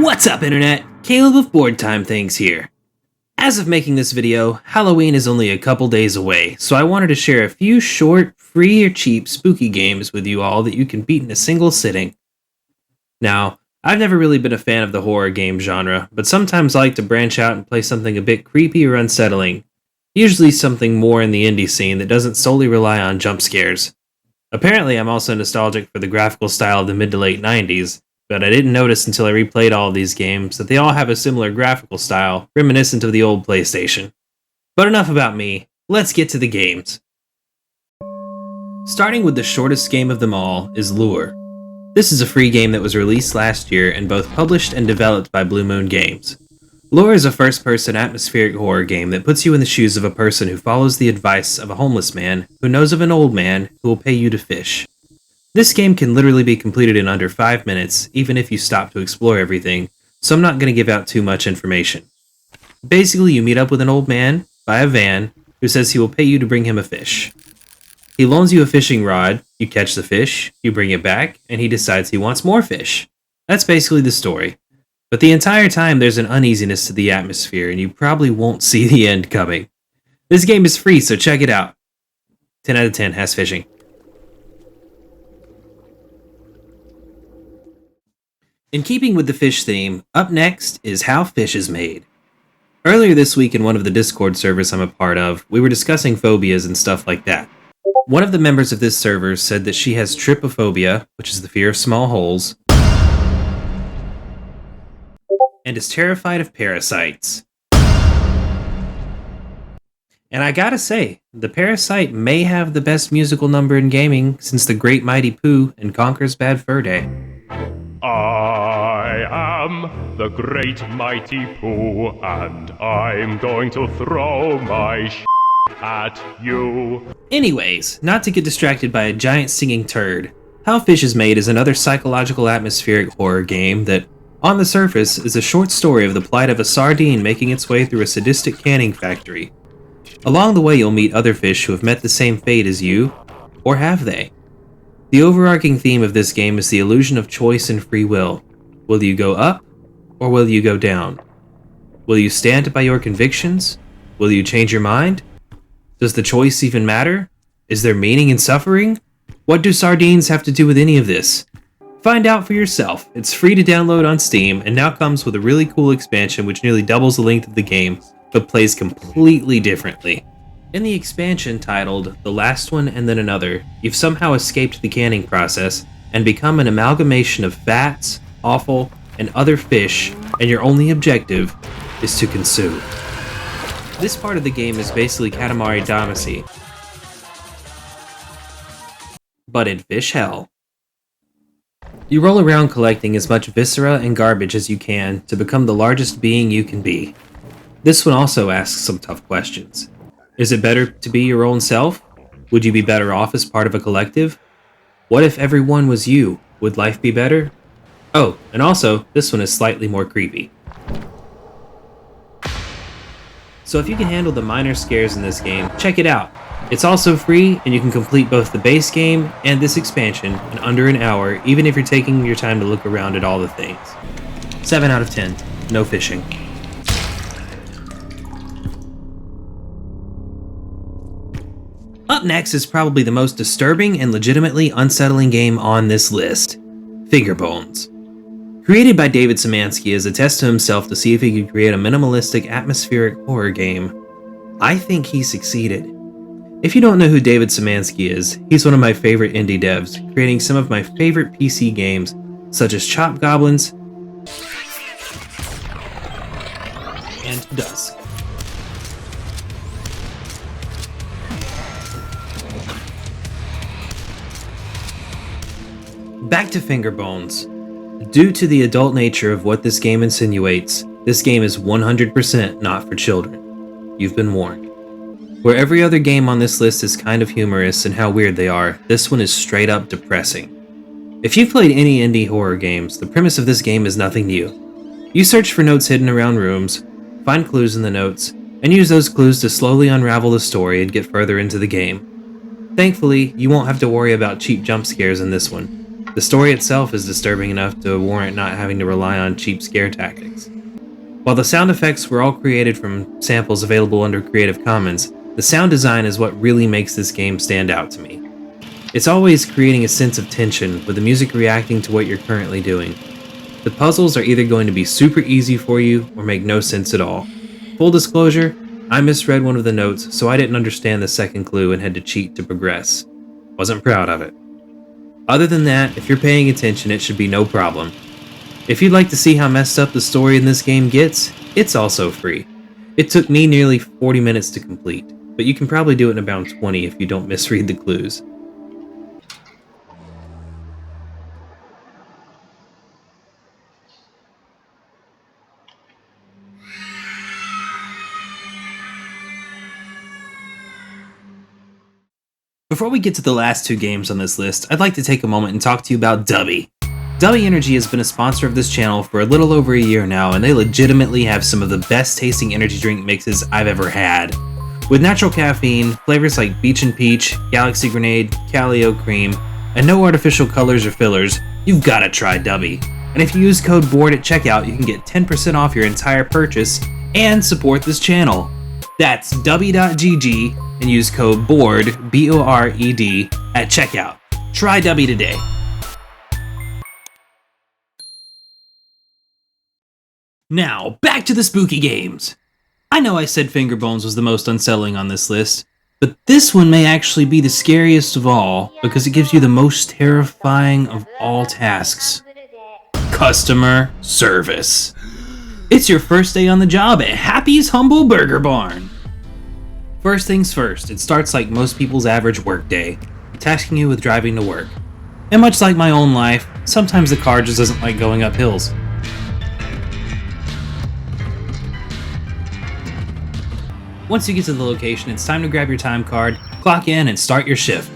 What's up, Internet? Caleb of BoredTimeThings here. As of making this video, Halloween is only a couple days away, so I wanted to share a few short, free or cheap spooky games with you all that you can beat in a single sitting. Now, I've never really been a fan of the horror game genre, but sometimes I like to branch out and play something a bit creepy or unsettling. Usually something more in the indie scene that doesn't solely rely on jump scares. Apparently, I'm also nostalgic for the graphical style of the mid to late 90s, but I didn't notice until I replayed all of these games that they all have a similar graphical style, reminiscent of the old PlayStation. But enough about me, let's get to the games. Starting with the shortest game of them all is Lure. This is a free game that was released last year and both published and developed by Blue Moon Games. Lure is a first-person atmospheric horror game that puts you in the shoes of a person who follows the advice of a homeless man who knows of an old man who will pay you to fish. This game can literally be completed in under 5 minutes, even if you stop to explore everything, so I'm not going to give out too much information. Basically, you meet up with an old man, by a van, who says he will pay you to bring him a fish. He loans you a fishing rod, you catch the fish, you bring it back, and he decides he wants more fish. That's basically the story. But the entire time there's an uneasiness to the atmosphere, and you probably won't see the end coming. This game is free, so check it out. 10 out of 10 has fishing. In keeping with the fish theme, up next is How Fish is Made. Earlier this week in one of the Discord servers I'm a part of, we were discussing phobias and stuff like that. One of the members of this server said that she has trypophobia, which is the fear of small holes, and is terrified of parasites. And I gotta say, the Parasite may have the best musical number in gaming since the Great Mighty Pooh and Conker's Bad Fur Day. I am the Great Mighty Pooh, and I'm going to throw my at you. Anyways, not to get distracted by a giant singing turd, How Fish is Made is another psychological atmospheric horror game that, on the surface, is a short story of the plight of a sardine making its way through a sadistic canning factory. Along the way you'll meet other fish who have met the same fate as you, or have they? The overarching theme of this game is the illusion of choice and free will. Will you go up, or will you go down? Will you stand by your convictions? Will you change your mind? Does the choice even matter? Is there meaning in suffering? What do sardines have to do with any of this? Find out for yourself. It's free to download on Steam, and now comes with a really cool expansion which nearly doubles the length of the game, but plays completely differently. In the expansion titled The Last One and Then Another, you've somehow escaped the canning process and become an amalgamation of bats, offal, and other fish, and your only objective is to consume. This part of the game is basically Katamari Damacy, but in fish hell. You roll around collecting as much viscera and garbage as you can to become the largest being you can be. This one also asks some tough questions. Is it better to be your own self? Would you be better off as part of a collective? What if everyone was you? Would life be better? Oh, and also, this one is slightly more creepy. So if you can handle the minor scares in this game, check it out. It's also free, and you can complete both the base game and this expansion in under an hour, even if you're taking your time to look around at all the things. 7 out of 10. No fishing. Up next is probably the most disturbing and legitimately unsettling game on this list, Fingerbones. Created by David Szymanski as a test to himself to see if he could create a minimalistic atmospheric horror game, I think he succeeded. If you don't know who David Szymanski is, he's one of my favorite indie devs, creating some of my favorite PC games, such as Goblins and Dusk. Back to Fingerbones. Due to the adult nature of what this game insinuates, this game is 100% not for children. You've been warned. Where every other game on this list is kind of humorous and how weird they are, this one is straight up depressing. If you've played any indie horror games, the premise of this game is nothing new. You search for notes hidden around rooms, find clues in the notes, and use those clues to slowly unravel the story and get further into the game. Thankfully, you won't have to worry about cheap jump scares in this one. The story itself is disturbing enough to warrant not having to rely on cheap scare tactics. While the sound effects were all created from samples available under Creative Commons, the sound design is what really makes this game stand out to me. It's always creating a sense of tension, with the music reacting to what you're currently doing. The puzzles are either going to be super easy for you or make no sense at all. Full disclosure, I misread one of the notes, so I didn't understand the second clue and had to cheat to progress. Wasn't proud of it. Other than that, if you're paying attention, it should be no problem. If you'd like to see how messed up the story in this game gets, it's also free. It took me nearly 40 minutes to complete, but you can probably do it in about 20 if you don't misread the clues. Before we get to the last two games on this list, I'd like to take a moment and talk to you about Dubby. Dubby Energy has been a sponsor of this channel for a little over a year now, and they legitimately have some of the best tasting energy drink mixes I've ever had. With natural caffeine, flavors like Beach and Peach, Galaxy Grenade, Calio Cream, and no artificial colors or fillers, you've gotta try Dubby. And if you use code BORED at checkout, you can get 10% off your entire purchase and support this channel. That's dubby.gg and use code BORED, B-O-R-E-D, at checkout. Try Dubby today. Now, back to the spooky games. I know I said Fingerbones was the most unsettling on this list, but this one may actually be the scariest of all because it gives you the most terrifying of all tasks. Customer service. It's your first day on the job at Happy's Humble Burger Barn. First things first, it starts like most people's average workday, tasking you with driving to work. And much like my own life, sometimes the car just doesn't like going up hills. Once you get to the location, it's time to grab your time card, clock in, and start your shift.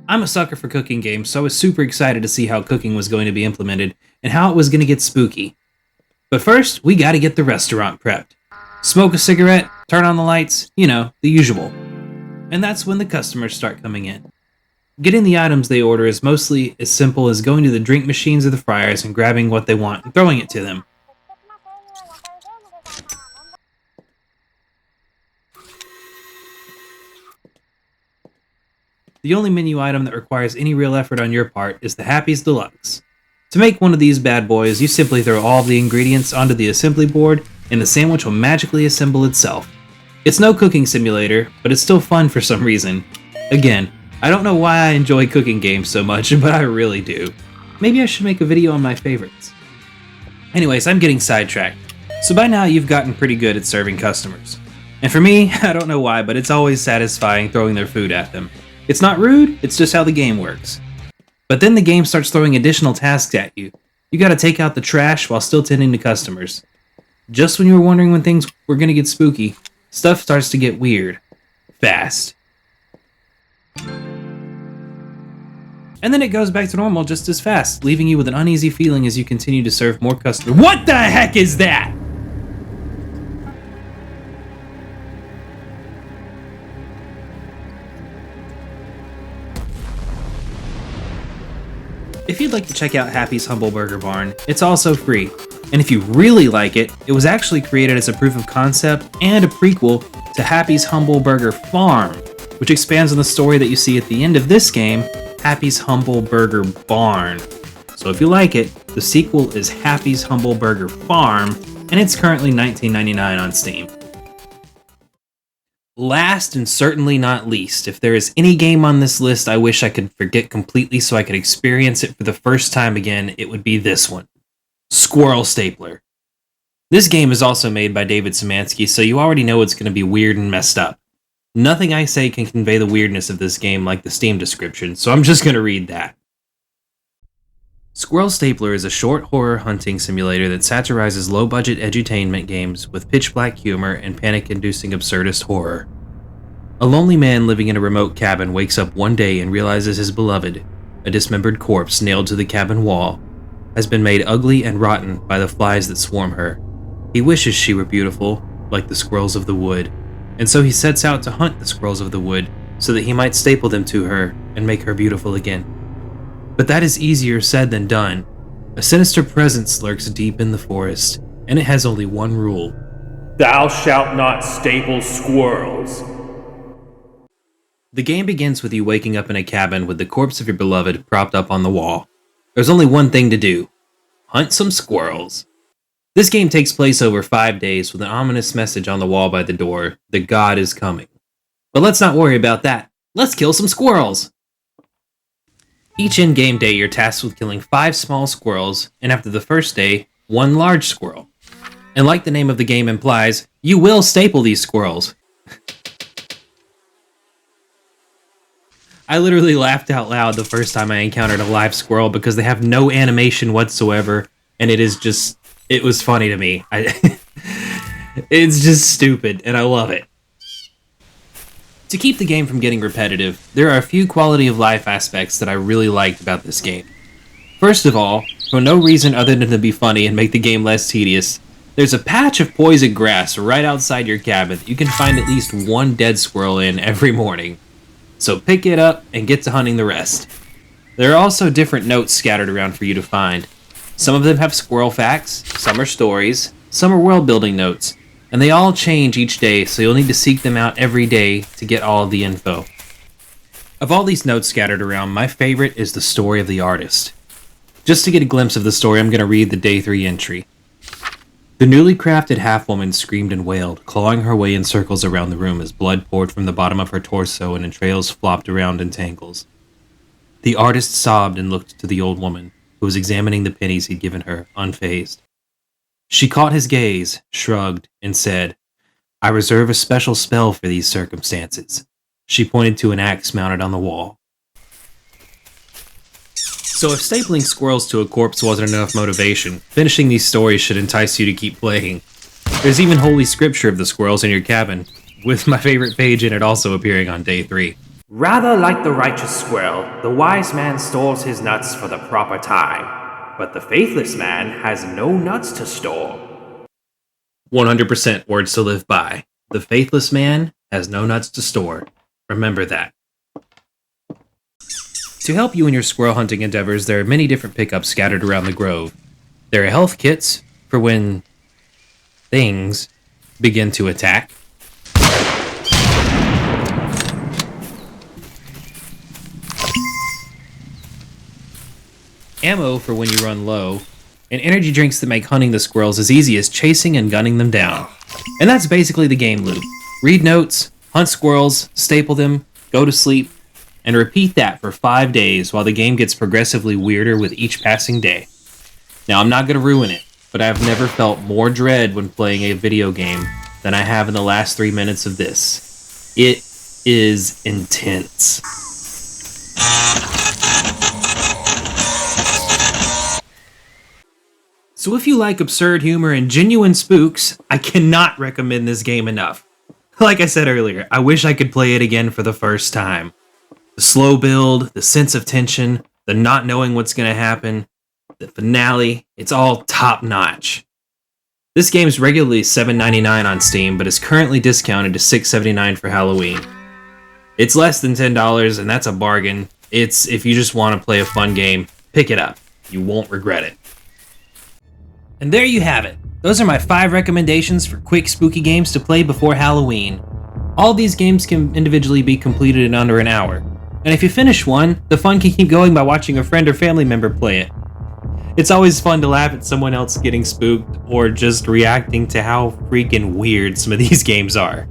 I'm a sucker for cooking games, so I was super excited to see how cooking was going to be implemented and how it was going to get spooky. But first, we gotta get the restaurant prepped. Smoke a cigarette, turn on the lights, you know, the usual. And that's when the customers start coming in. Getting the items they order is mostly as simple as going to the drink machines or the fryers and grabbing what they want and throwing it to them. The only menu item that requires any real effort on your part is the Happy's Deluxe. To make one of these bad boys, you simply throw all of the ingredients onto the assembly board and the sandwich will magically assemble itself. It's no cooking simulator, but it's still fun for some reason. Again, I don't know why I enjoy cooking games so much, but I really do. Maybe I should make a video on my favorites. Anyways, I'm getting sidetracked. So by now you've gotten pretty good at serving customers. And for me, I don't know why, but it's always satisfying throwing their food at them. It's not rude, it's just how the game works. But then the game starts throwing additional tasks at you. You gotta take out the trash while still tending to customers. Just when you were wondering when things were gonna get spooky, stuff starts to get weird. Fast. And then it goes back to normal just as fast, leaving you with an uneasy feeling as you continue to serve more customers. What the heck is that? If you'd like to check out Happy's Humble Burger Barn, it's also free. And if you really like it, it was actually created as a proof of concept and a prequel to Happy's Humble Burger Farm, which expands on the story that you see at the end of this game, Happy's Humble Burger Barn. So if you like it, the sequel is Happy's Humble Burger Farm, and it's currently $19.99 on Steam. Last and certainly not least, if there is any game on this list I wish I could forget completely so I could experience it for the first time again, it would be this one. Squirrel Stapler. This game is also made by David Szymanski, so you already know it's going to be weird and messed up. Nothing I say can convey the weirdness of this game like the Steam description, so I'm just going to read that. Squirrel Stapler is a short horror hunting simulator that satirizes low-budget edutainment games with pitch-black humor and panic-inducing absurdist horror. A lonely man living in a remote cabin wakes up one day and realizes his beloved, a dismembered corpse nailed to the cabin wall, has been made ugly and rotten by the flies that swarm her. He wishes she were beautiful, like the squirrels of the wood, and so he sets out to hunt the squirrels of the wood so that he might staple them to her and make her beautiful again. But that is easier said than done. A sinister presence lurks deep in the forest, and it has only one rule. Thou shalt not staple squirrels. The game begins with you waking up in a cabin with the corpse of your beloved propped up on the wall. There's only one thing to do. Hunt some squirrels. This game takes place over 5 days with an ominous message on the wall by the door. The god is coming. But let's not worry about that. Let's kill some squirrels! Each in-game day you're tasked with killing 5 small squirrels, and after the first day, 1 large squirrel. And like the name of the game implies, you will staple these squirrels. I literally laughed out loud the first time I encountered a live squirrel because they have no animation whatsoever, and it was funny to me. It's just stupid, and I love it. To keep the game from getting repetitive, there are a few quality of life aspects that I really liked about this game. First of all, for no reason other than to be funny and make the game less tedious, there's a patch of poison grass right outside your cabin that you can find at least 1 dead squirrel in every morning. So pick it up and get to hunting the rest. There are also different notes scattered around for you to find. Some of them have squirrel facts, some are stories, some are world building notes, and they all change each day, so you'll need to seek them out every day to get all of the info. Of all these notes scattered around, my favorite is the story of the artist. Just to get a glimpse of the story, I'm going to read the Day 3 entry. The newly crafted half-woman screamed and wailed, clawing her way in circles around the room as blood poured from the bottom of her torso and entrails flopped around in tangles. The artist sobbed and looked to the old woman, who was examining the pennies he'd given her, unfazed. She caught his gaze, shrugged, and said, "I reserve a special spell for these circumstances." She pointed to an axe mounted on the wall. So if stapling squirrels to a corpse wasn't enough motivation, finishing these stories should entice you to keep playing. There's even holy scripture of the squirrels in your cabin, with my favorite page in it also appearing on Day 3. Rather like the righteous squirrel, the wise man stores his nuts for the proper time, but the faithless man has no nuts to store. 100% words to live by. The faithless man has no nuts to store. Remember that. To help you in your squirrel hunting endeavors, there are many different pickups scattered around the grove. There are health kits for when things begin to attack. Ammo for when you run low, and energy drinks that make hunting the squirrels as easy as chasing and gunning them down. And that's basically the game loop. Read notes, hunt squirrels, staple them, go to sleep, and repeat that for 5 days while the game gets progressively weirder with each passing day. Now, I'm not going to ruin it, but I've never felt more dread when playing a video game than I have in the last 3 minutes of this. It is intense. So if you like absurd humor and genuine spooks, I cannot recommend this game enough. Like I said earlier, I wish I could play it again for the first time. The slow build, the sense of tension, the not knowing what's going to happen, the finale, it's all top-notch. This game's regularly $7.99 on Steam, but is currently discounted to $6.79 for Halloween. It's less than $10, and that's a bargain. If you just want to play a fun game, pick it up. You won't regret it. And there you have it. Those are my 5 recommendations for quick spooky games to play before Halloween. All these games can individually be completed in under an hour. And if you finish one, the fun can keep going by watching a friend or family member play it. It's always fun to laugh at someone else getting spooked or just reacting to how freaking weird some of these games are.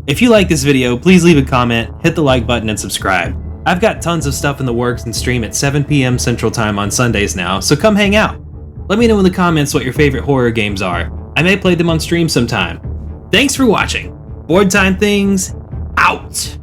If you like this video, please leave a comment, hit the like button, and subscribe. I've got tons of stuff in the works and stream at 7 p.m. Central Time on Sundays now, so come hang out. Let me know in the comments what your favorite horror games are. I may play them on stream sometime. Thanks for watching. BoredTimeThings, out!